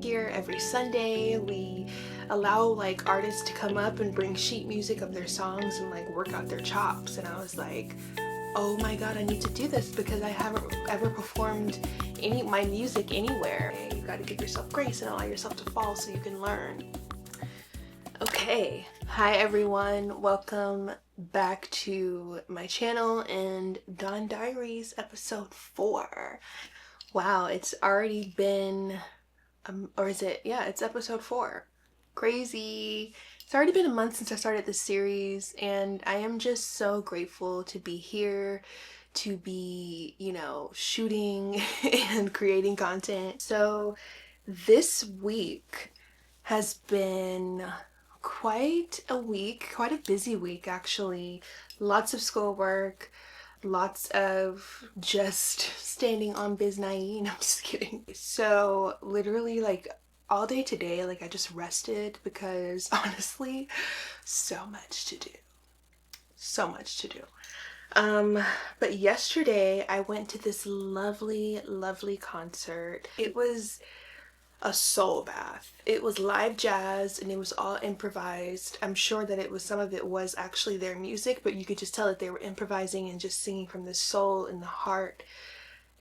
Here every Sunday we allow like artists to come up and bring sheet music of their songs and like work out their chops, and I was like, oh my god, I need to do this because I haven't ever performed my music anywhere. You gotta give yourself grace and allow yourself to fall so you can learn. Okay, hi everyone, welcome back to my channel and Dawn Diaries episode 4. Wow, it's already been or is it? Yeah, it's episode 4. Crazy. It's already been a month since I started this series, and I am just so grateful to be here, to be, shooting and creating content. So this week has been quite a week, quite a busy week actually. Lots of schoolwork, lots of just standing on biznai. No, I'm just kidding. So literally like all day today, like I just rested because honestly, so much to do. So much to do. But yesterday I went to this lovely, lovely concert. It was a soul bath. It was live jazz and it was all improvised. I'm sure that some of it was actually their music, but you could just tell that they were improvising and just singing from the soul and the heart.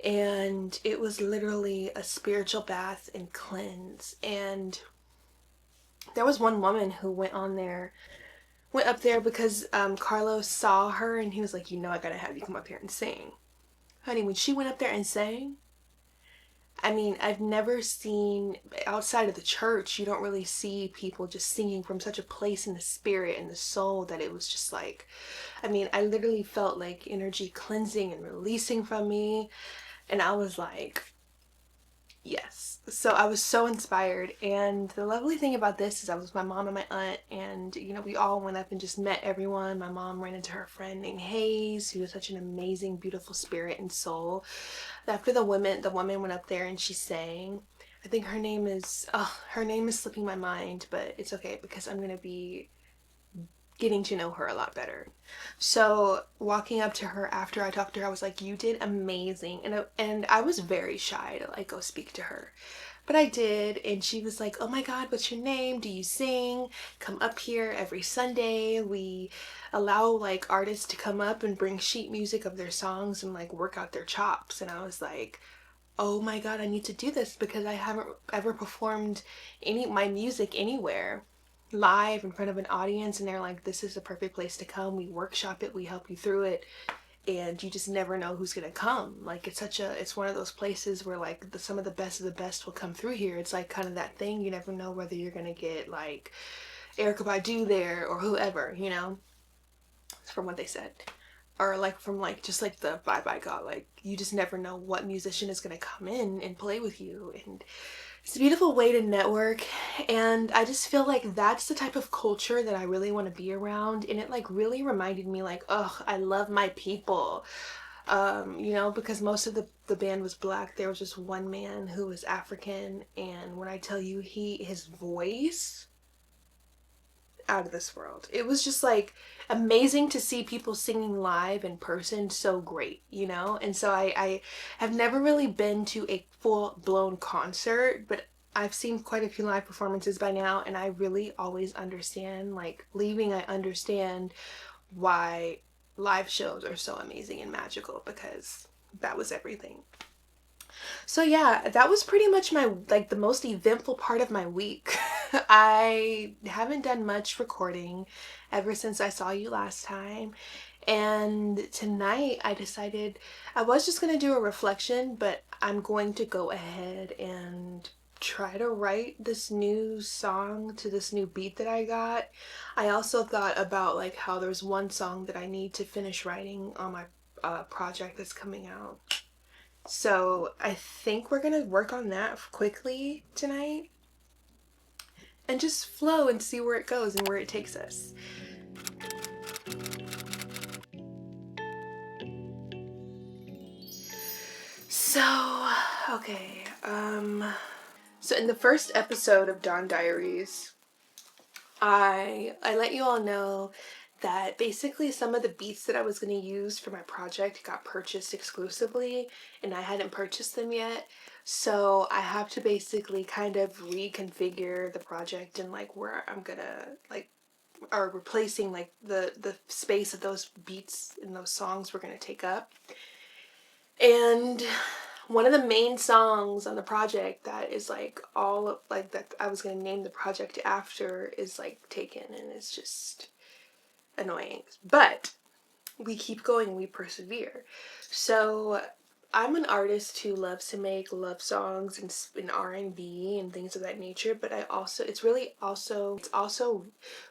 And it was literally a spiritual bath and cleanse. And there was one woman who went up there because Carlos saw her and he was like, I gotta have you come up here and sing. Honey, when she went up there and sang, I mean, I've never seen, outside of the church, you don't really see people just singing from such a place in the spirit and the soul that it was just like, I mean, I literally felt like energy cleansing and releasing from me. And I was like, yes. So I was so inspired. And the lovely thing about this is I was with my mom and my aunt, and we all went up and just met everyone. My mom ran into her friend named Hiiii, who was such an amazing, beautiful spirit and soul. After the woman went up there and she sang. I think her name is slipping my mind, but it's okay because I'm gonna be getting to know her a lot better. So walking up to her after I talked to her, I was like, you did amazing. And I was very shy to like go speak to her. But I did, and she was like, oh my god, what's your name? Do you sing? Come up here every Sunday. We allow like artists to come up and bring sheet music of their songs and like work out their chops. And I was like, oh my god, I need to do this because I haven't ever performed my music anywhere live in front of an audience. And they're like, this is the perfect place to come. We workshop it, we help you through it, and you just never know who's gonna come. Like it's one of those places where like some of the best will come through here. It's like kind of that thing, you never know whether you're gonna get like Erykah Badu there or whoever, from what they said, or like from like just like the vibe I got. Like you just never know what musician is gonna come in and play with you, and it's a beautiful way to network. And I just feel like that's the type of culture that I really want to be around. And it like really reminded me like, oh, I love my people. Because most of the band was black. There was just one man who was African, and when I tell you, his voice, out of this world. It was just like amazing to see people singing live in person. So great, and so I have never really been to a full-blown concert, but I've seen quite a few live performances by now, and I really always understand, like leaving, I understand why live shows are so amazing and magical, because that was everything. So yeah, that was pretty much the most eventful part of my week. I haven't done much recording ever since I saw you last time. And tonight I decided I was just going to do a reflection, but I'm going to go ahead and try to write this new song to this new beat that I got. I also thought about like how there's one song that I need to finish writing on my project that's coming out. So I think we're gonna work on that quickly tonight and just flow and see where it goes and where it takes us. So, okay, so in the first episode of Dawn Diaries, I let you all know that basically some of the beats that I was going to use for my project got purchased exclusively, and I hadn't purchased them yet. So I have to basically kind of reconfigure the project and like where I'm gonna like are replacing like the space that those beats and those songs were gonna take up. And one of the main songs on the project that is like all of, like that I was gonna name the project after is like taken, and it's just annoying. But we keep going, we persevere. So I'm an artist who loves to make love songs and R&B and things of that nature, but I also it's also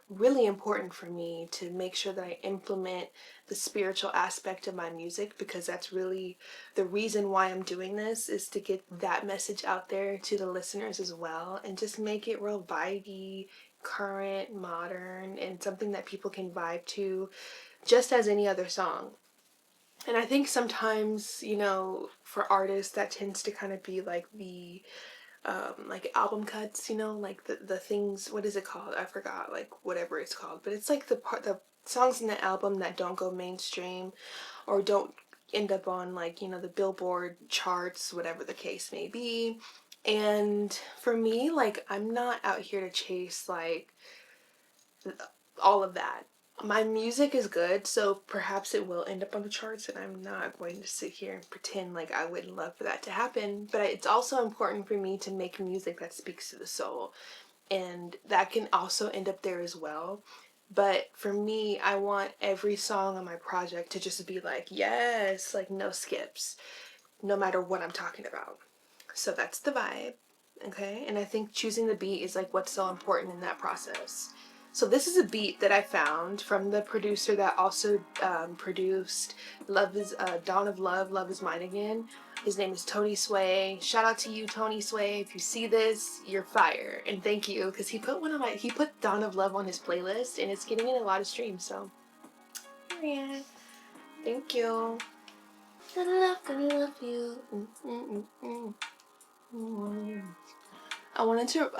really important for me to make sure that I implement the spiritual aspect of my music, because that's really the reason why I'm doing this, is to get that message out there to the listeners as well, and just make it real vibey, current, modern, and something that people can vibe to just as any other song. And I think sometimes, you know, for artists that tends to kind of be like the like album cuts, you know, like the things, what is it called? I forgot, like whatever it's called. But it's like the songs in the album that don't go mainstream or don't end up on like, you know, the Billboard charts, whatever the case may be. And for me, like I'm not out here to chase like all of that. My music is good, so perhaps it will end up on the charts, and I'm not going to sit here and pretend like I would love for that to happen. But it's also important for me to make music that speaks to the soul, and that can also end up there as well. But for me, I want every song on my project to just be like, yes, like no skips, no matter what I'm talking about. So that's the vibe, okay? And I think choosing the beat is like what's so important in that process. So this is a beat that I found from the producer that also produced Love is Dawn of Love, Love is Mine Again. His name is Tony Sway. Shout out to you, Tony Sway. If you see this, you're fire, and thank you, because he put Dawn of Love on his playlist, and it's getting in a lot of streams. So yeah, thank you. Gonna love you. I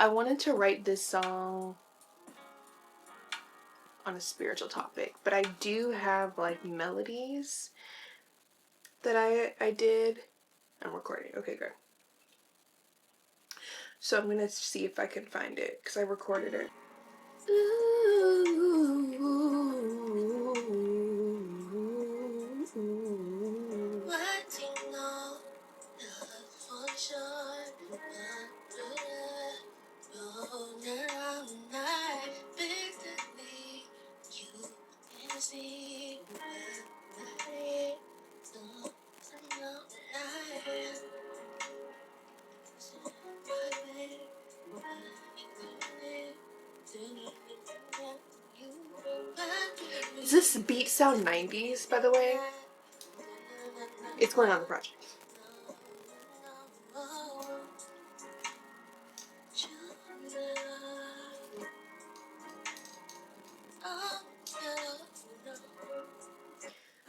wanted to write this song on a spiritual topic, but I do have like melodies that I did. I'm recording. Okay, good. So I'm gonna see if I can find it because I recorded it. Does this beat sound 90s, by the way? It's going on the project.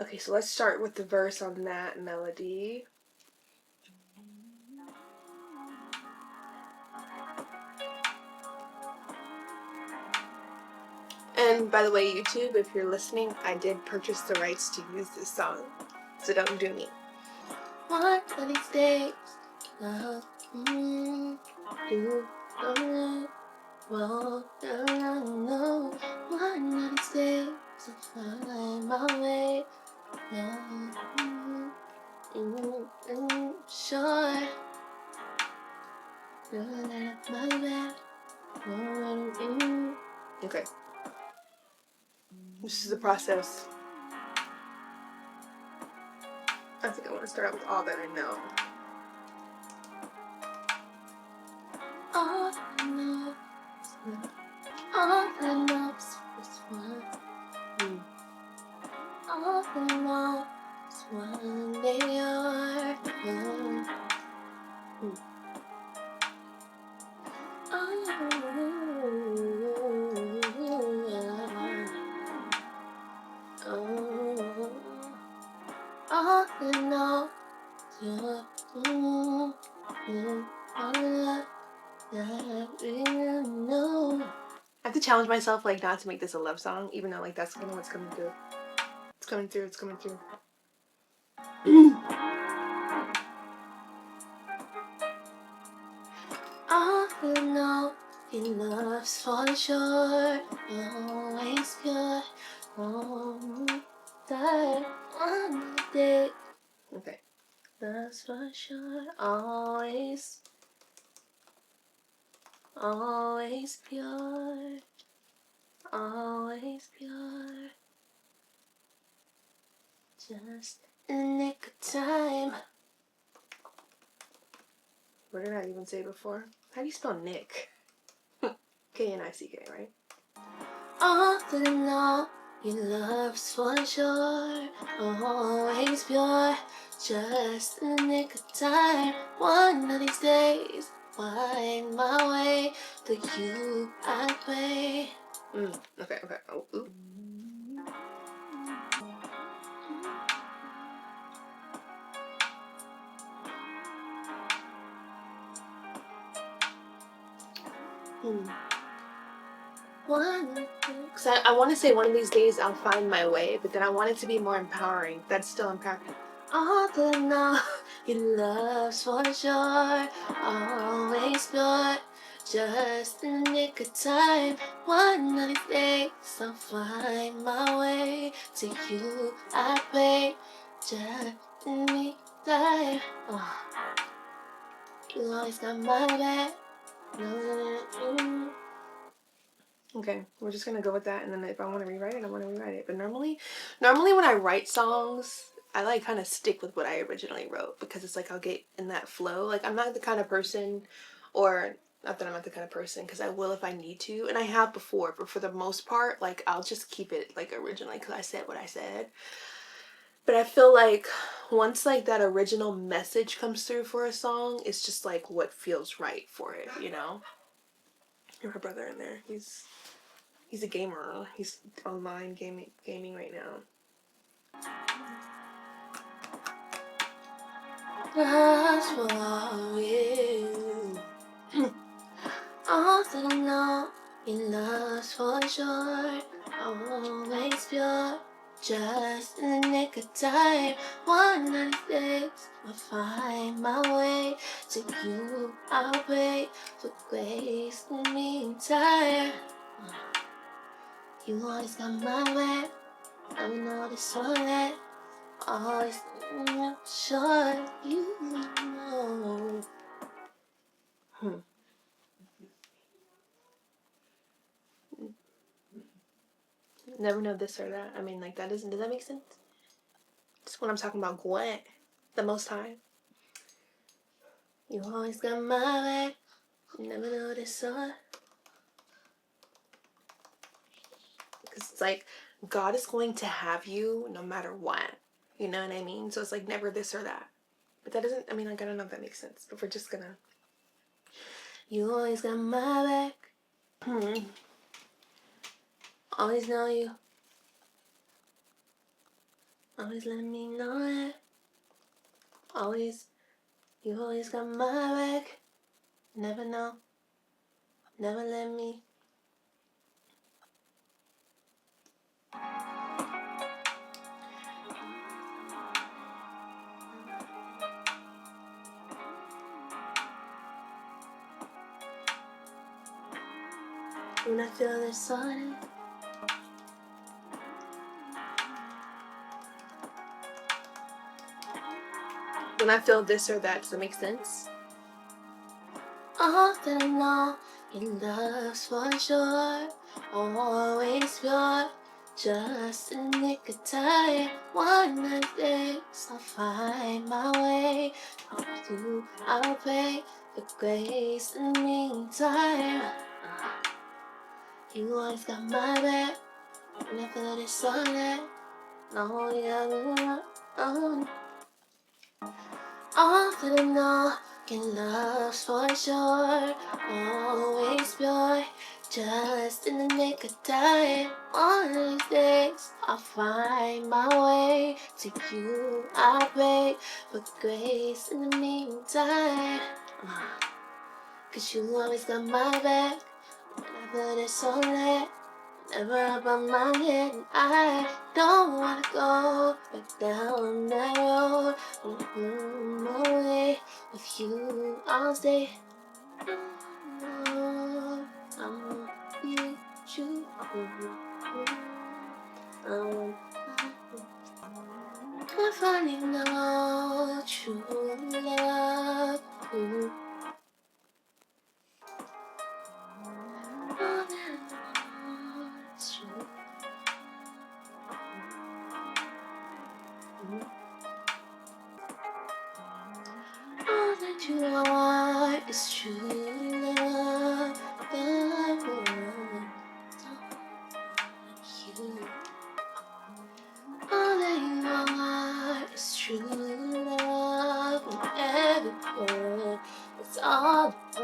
Okay, so let's start with the verse on that melody. And by the way, YouTube, if you're listening, I did purchase the rights to use this song, so don't do me. One of these days, love, do, well, no, one of these days, I'll find my way, sure, okay. This is the process. I think I want to start out with All That I Know. All I know, all I know is this one. All I know is one they are. All I know, I have to challenge myself, like, not to make this a love song, even though, like, that's kind of what's coming through. It's coming through, it's coming through. you know your love's for sure, always pure. That one day. Okay. Love's for sure, always pure, always pure. Just in the nick of time. What did I even say before? How do you spell Nick? K-N-I-C-K, right? All that I know, your love's for sure, always pure. Just in the nick of time. One of these days, find my way to you. I pray. Okay. Oh, ooh. Because I want to say one of these days I'll find my way, but then I want it to be more empowering. That's still empowering. All that now, your love's for sure, always pure. Just in the nick of time. One of these days I'll find my way to you. I pray. Just in me time. Oh, you always got my back. Okay, we're just gonna go with that, and then if I want to rewrite it, I want to rewrite it. But normally when I write songs, I like kind of stick with what I originally wrote, because it's like I'll get in that flow. Like I'm not the kind of person, or not that I'm not the kind of person, because I will if I need to, and I have before, but for the most part, like I'll just keep it like originally, because I said what I said. But I feel like once like that original message comes through for a song, it's just like what feels right for it, you know? Hear my brother in there. He's a gamer. He's online gaming right now. Just for you. All that I know, your love's for sure, always pure. Just in the nick of time. One of these days I'll find my way to you. I'll wait for grace in the meantime. You always got my back. I know this all that. Always sure you know. Never know this or that. I mean, like, does that make sense? Just when I'm talking about Gwent, the Most High. You always got my back. Never know this or. Because it's like, God is going to have you no matter what. You know what I mean? So it's like never this or that. But that doesn't, I mean, like, I don't know if that makes sense. But we're just gonna. You always got my back. Always know you. Always let me know it. You always got my back. Never know. Never let me. When I feel this on it. When I feel this or that, does that make sense? All that I know, your love's for sure, always pure. Just in the nick of time. One of these days I'll find my way. I'll pray for grace in the meantime. You always got my back. Never let it on it. No, yeah, oh. All that I know, your love's for sure, always pure. Just in the nick of time. One of these days I'll find my way to you. I pray for grace in the meantime. 'Cause you always got my back. Whenever there's all that. Never up on my head, and I don't wanna go back down that road. Away with you, I'll stay.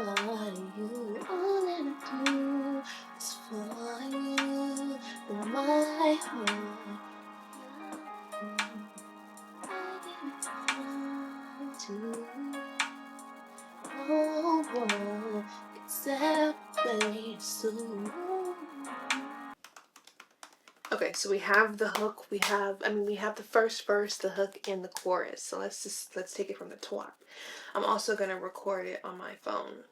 part of you. All that I do is for you. With my heart, I give it all to you. No one can separate soon. Okay, so we have the hook, we have the first verse, the hook, and the chorus. So let's take it from the top. I'm also gonna record it on my phone.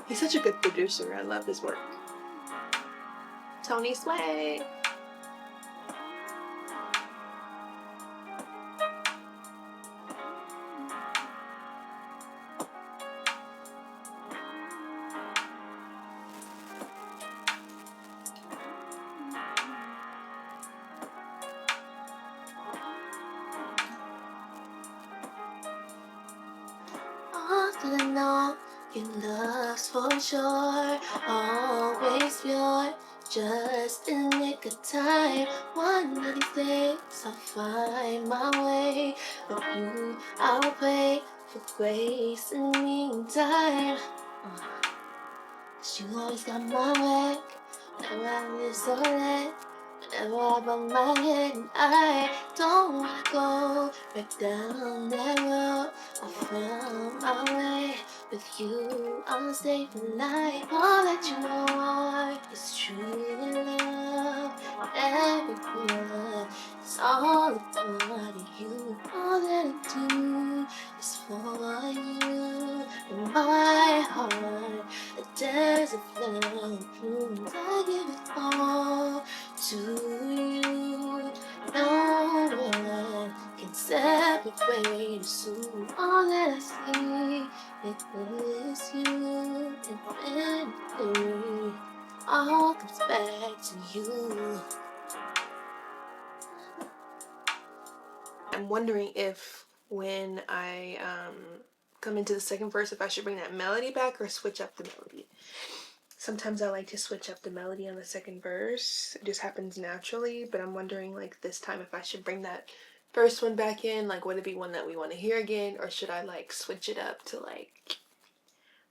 He's such a good producer. I love his work. Tony Sway. All that I know, your love's for sure, always pure, just in nick of time. One of these days I'll find my way. With you, I'll pray for grace in the meantime. 'Cause you always got my back whenever I live so late. Whenever I bump my head and I don't wanna go back down that road. I found my way. With you, I'll stay for life. All that you want is true love. Every blood is all a part of you. All that I do is for you. In my heart, the desert flower blooms. I give it all to you. No one can separate us soon. All that I see, it is you. Infinity, all comes back to you. I'm wondering if when I come into the second verse, if I should bring that melody back or switch up the melody. Sometimes I like to switch up the melody on the second verse. It just happens naturally, but I'm wondering like this time if I should bring that first one back in, like would it be one that we want to hear again, or should I like switch it up to like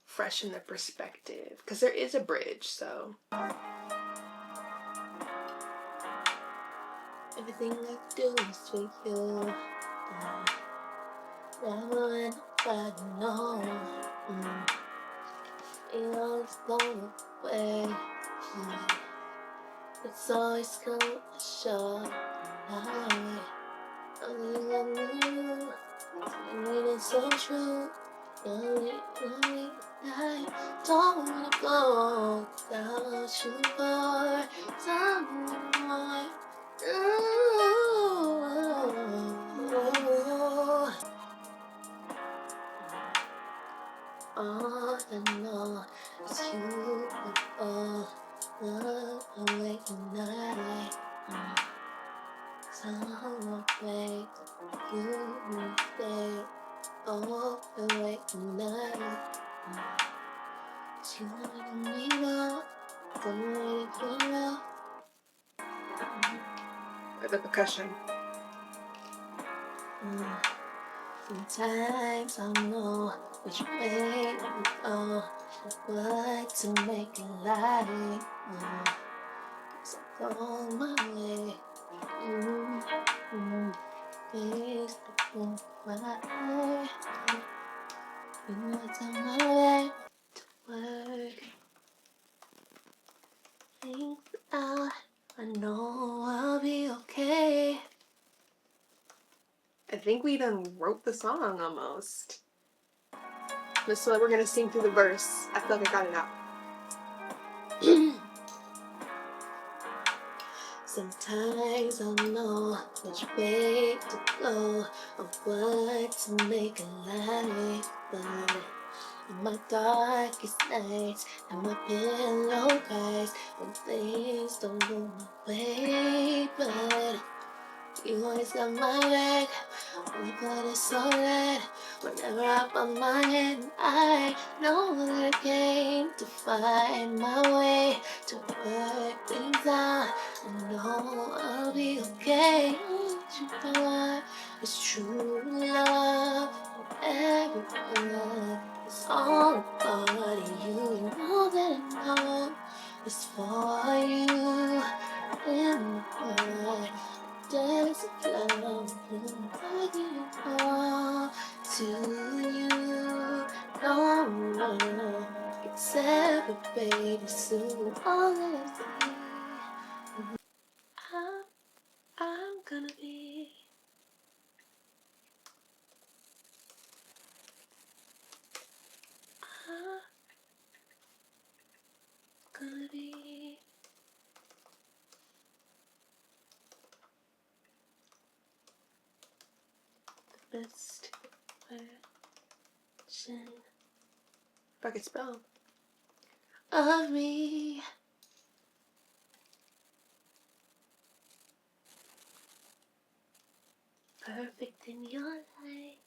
freshen the perspective? Because there is a bridge, so. Everything I do is for you. Never let nobody know. It always goes away. It's always come short night. Nothing I knew. And it is so true. Lonely, lonely night. Don't wanna go without you for someone. All I know is you all the awakened night. Someone make you stay all the awakened night. You want me now, don't let it go now. The percussion. Sometimes I know which way to go, what to make it like. So go my way. Please don't cry. You know it's on my way to work. Things out, I know I'll be okay. I think we done wrote the song almost. So we're gonna sing through the verse. I feel like I got it out. Sometimes I know which way to go, or what to make a light, but in my darkest nights and my pillow cries when things don't go my way, but you always got my back. Only blood is so red. Whenever I bump my head, I know that I came to find my way to work things out. I know I'll be okay. you are is true love. Every love is all about you. You know that I know it's for you. In my days of love, I give it all to you. No one it's ever baby soon. All that I'm gonna be. I'm gonna be the best version, if I could spell, of me. Perfect in your light.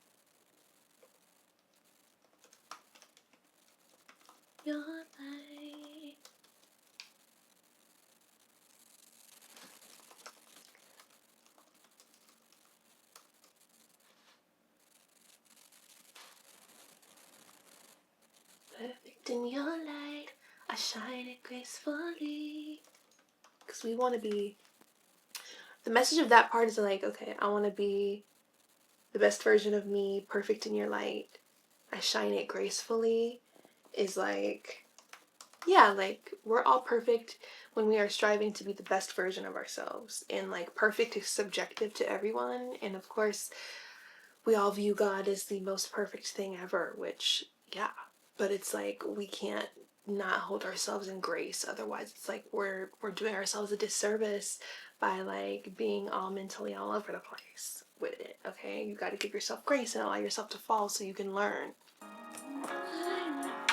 Your light. Perfect in your light. I shine it gracefully. Because we want to be. The message of that part is like, okay, I want to be the best version of me, perfect in your light. I shine it gracefully. Is like, yeah, like we're all perfect when we are striving to be the best version of ourselves. And like perfect is subjective to everyone. And of course, we all view God as the most perfect thing ever, which, yeah, but it's like we can't not hold ourselves in grace. Otherwise, it's like we're doing ourselves a disservice by like being all mentally all over the place with it. Okay, you got to give yourself grace and allow yourself to fall so you can learn.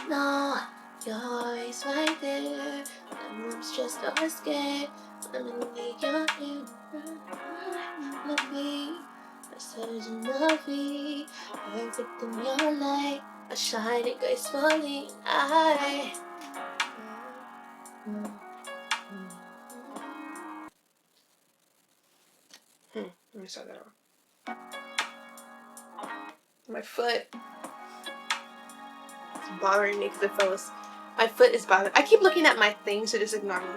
No, you're always right there. I'm just always scared. I'm gonna make your hair. Let me. Version of me, perfect in your light. I shine it gracefully. Let me start that over. My foot is bothering me because I fell asleep. My foot is bothering. I keep looking at my thing, so just ignore me.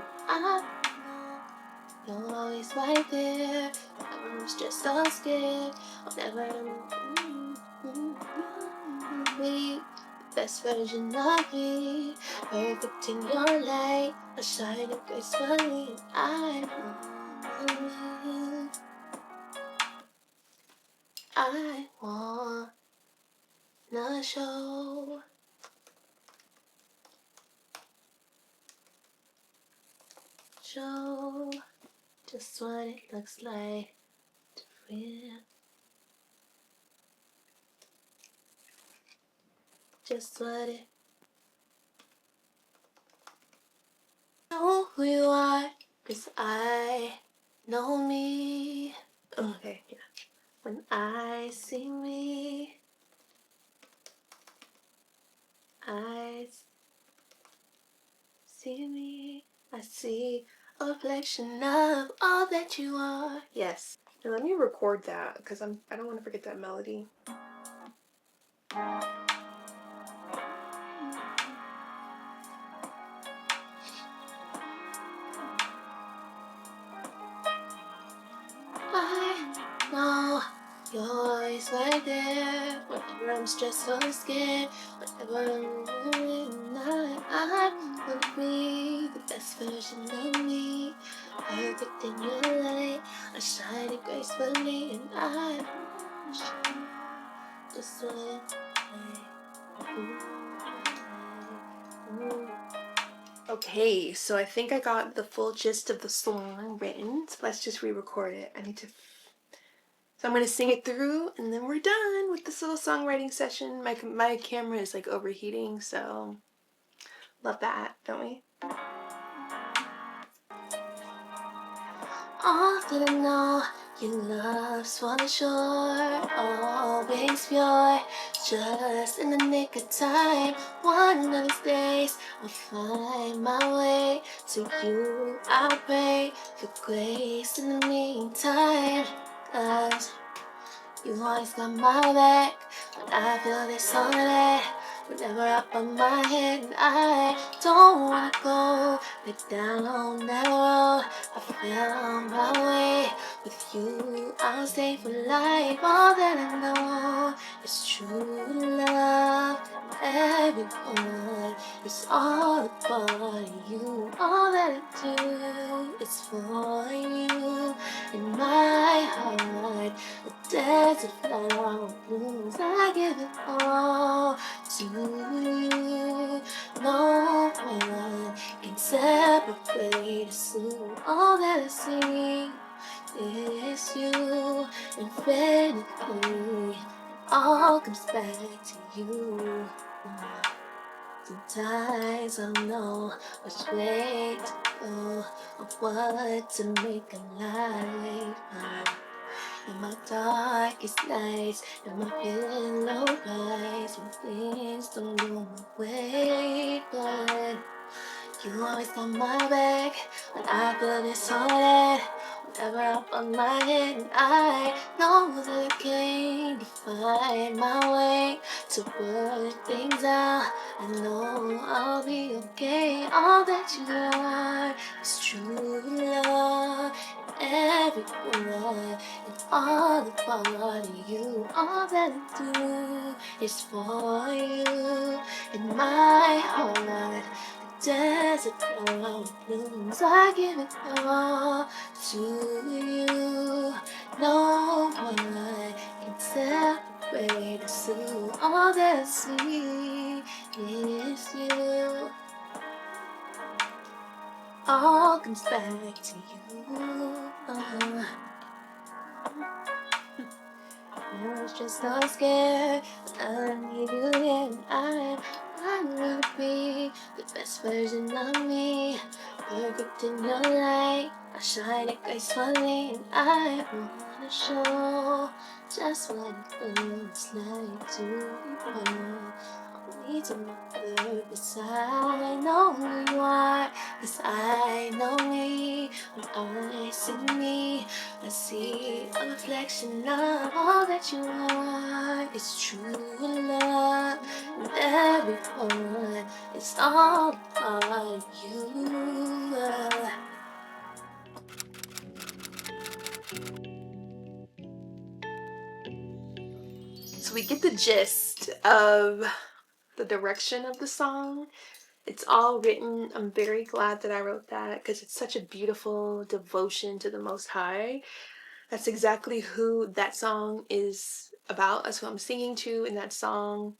You're always right there. I was just so scared. Whenever be the best version of me, perfect in your light. I shine it gracefully. I wanna show just what it looks like to feel. Just what it. Know who you are, 'cause I know me. Okay, yeah. When I see me, I see me. I see a reflection of all that you are. Yes. Now let me record that because I don't want to forget that melody. I know you're always right there. Whenever I'm stressed or scared, whenever I'm gonna be the best version of me. Perfect in your light, I shine it gracefully, and I just what Okay, so I think I got the full gist of the song written. So let's just re-record it. So I'm going to sing it through and then we're done with this little songwriting session. My camera is like overheating, so love that, don't we? All that I know, your love's for sure, always pure, just in the nick of time. One of these days, I'll find my way to you. I pray for grace in the meantime. You always got my back when I feel this solid. Whenever up on my head and I don't wanna go back down that road. I found my way with you. I'll stay for life. All that I know is true love. Everyone is all about you. All that I do is for you. In my heart, a desert flower blooms. I give it all to you. No one can separate us. So all that I see is you. Infinitely, it all comes back to you. Sometimes I don't know which way to go or what to make a life. In my darkest nights, am I feeling low rise when things don't go my way? But you always got my back when I feel disheartened. Whenever up on my head, and I know that I can't find my way to work things out. I know I'll be okay. All that you are is true love. Everyone and all about you. All that I do is for you. In my heart, desert flower blooms. I give it all to you. No one can separate us. Two. All that I see is you. All comes back to you. I was just so scared, but I need you here, and I'm gonna be the best version of me, perfect in your light. I shine it gracefully, and I wanna show just what it feels like to be born. Need to know purpose. I know who you are, 'cause I know me. When I see me, I see a reflection of all that you are. It's true love, and everyone is all about you. So we get the gist of the direction of the song. It's all written. I'm very glad that I wrote that because it's such a beautiful devotion to the Most High. That's exactly who that song is about. That's who I'm singing to in that song.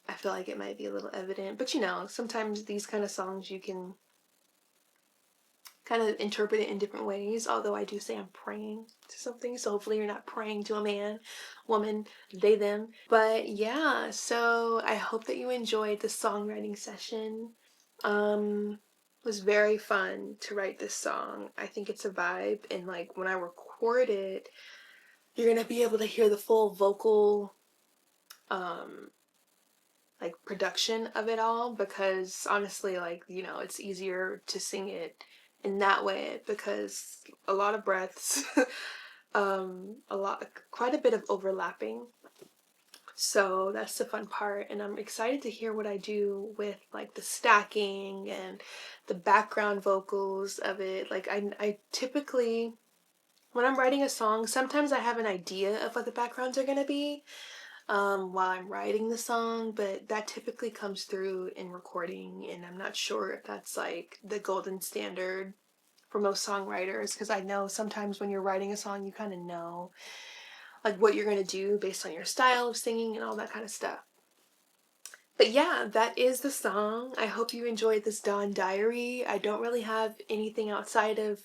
I feel like it might be a little evident, but you know, sometimes these kind of songs you can kind of interpret it in different ways, although I do say I'm praying to something, so hopefully you're not praying to a man, woman, they, them. But yeah, so I hope that you enjoyed the songwriting session. It was very fun to write this song. I think it's a vibe, and like when I record it, you're gonna be able to hear the full vocal like production of it all, because honestly, like, you know, it's easier to sing it in that way because a lot of breaths, quite a bit of overlapping. So that's the fun part, and I'm excited to hear what I do with like the stacking and the background vocals of it. Like I typically, when I'm writing a song, sometimes I have an idea of what the backgrounds are gonna be while I'm writing the song, but that typically comes through in recording, and I'm not sure if that's like the golden standard for most songwriters, because I know sometimes when you're writing a song you kind of know like what you're going to do based on your style of singing and all that kind of stuff. But yeah, that is the song. I hope you enjoyed this Dawn Diary. I don't really have anything outside of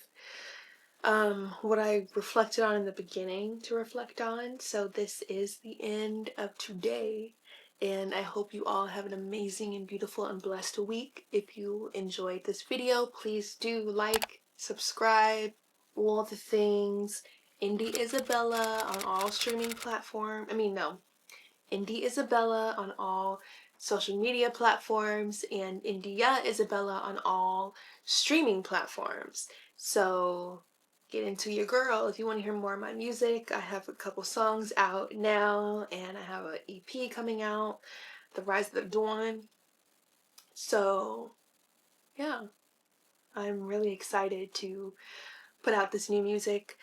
what I reflected on in the beginning to reflect on. So this is the end of today. And I hope you all have an amazing and beautiful and blessed week. If you enjoyed this video, please do like, subscribe, all the things. India Isabella on all streaming platforms. India Isabella on all social media platforms, and India Isabella on all streaming platforms. So get into your girl. If you want to hear more of my music, I have a couple songs out now, and I have an EP coming out, The Rise of the Dawn. So yeah, I'm really excited to put out this new music,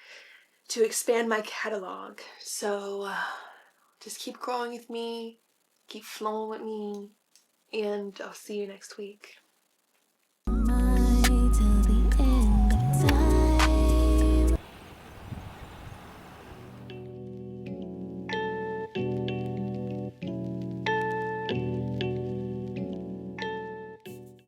to expand my catalog. So just keep growing with me, keep flowing with me, and I'll see you next week.